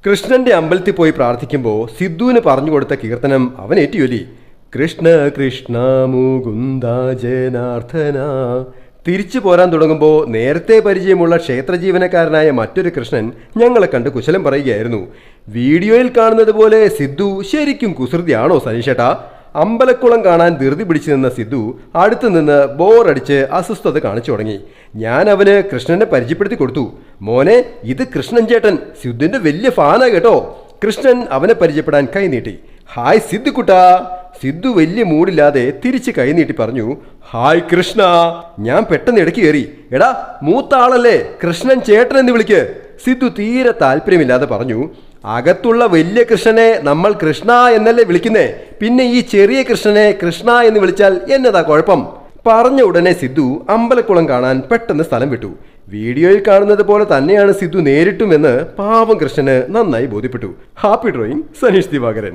കൃഷ്ണന്റെ അമ്പലത്തിൽ പോയി പ്രാർത്ഥിക്കുമ്പോൾ സിദ്ധുവിന് പറഞ്ഞു കൊടുത്ത കീർത്തനം അവൻ ഏറ്റുചൊല്ലി. കൃഷ്ണ കൃഷ്ണ മുകുന്ദ ജനാർദ്ദന. തിരിച്ചു പോരാൻ തുടങ്ങുമ്പോൾ നേരത്തെ പരിചയമുള്ള ക്ഷേത്ര ജീവനക്കാരനായ മറ്റൊരു കൃഷ്ണൻ ഞങ്ങളെ കണ്ട് കുശലം പറയുകയായിരുന്നു. വീഡിയോയിൽ കാണുന്നത് പോലെ സിദ്ധു ശരിക്കും കുസൃതിയാണോ സനീഷേട്ടാ? അമ്പലക്കുളം കാണാൻ ധൃതി പിടിച്ചു നിന്ന സിദ്ധു അടുത്തു നിന്ന് ബോറടിച്ച് അസ്വസ്ഥത കാണിച്ചു തുടങ്ങി. ഞാൻ അവന് കൃഷ്ണനെ പരിചയപ്പെടുത്തി കൊടുത്തു. മോനെ, ഇത് കൃഷ്ണൻ ചേട്ടൻ, സിദ്ധുവിന്റെ വലിയ ഫാനാ കേട്ടോ. കൃഷ്ണൻ അവനെ പരിചയപ്പെടാൻ കൈനീട്ടി. ഹായ് സിദ്ധുക്കുട്ടാ. സിദ്ധു വലിയ മൂടില്ലാതെ തിരിച്ച് കൈനീട്ടി പറഞ്ഞു, ഹായ് കൃഷ്ണ. ഞാൻ പെട്ടെന്ന് ഇടയ്ക്ക് കയറി, എടാ മൂത്ത ആളല്ലേ, കൃഷ്ണൻ ചേട്ടൻ എന്ന് വിളിക്ക്. സിദ്ധു തീരെ താല്പര്യമില്ലാതെ പറഞ്ഞു, അകത്തുള്ള വലിയ കൃഷ്ണനെ നമ്മൾ കൃഷ്ണ എന്നല്ലേ വിളിക്കുന്നേ, പിന്നെ ഈ ചെറിയ കൃഷ്ണനെ കൃഷ്ണ എന്ന് വിളിച്ചാൽ എന്നതാ കുഴപ്പം? പറഞ്ഞ ഉടനെ സിദ്ധു അമ്പലക്കുളം കാണാൻ പെട്ടെന്ന് സ്ഥലം വിട്ടു. വീഡിയോയിൽ കാണുന്നത് പോലെ തന്നെയാണ് സിദ്ധു നേരിട്ടുമെന്ന് പാവം കൃഷ്ണന് നന്നായി ബോധ്യപ്പെട്ടു. Happy drawing, Saneesh Divakaran.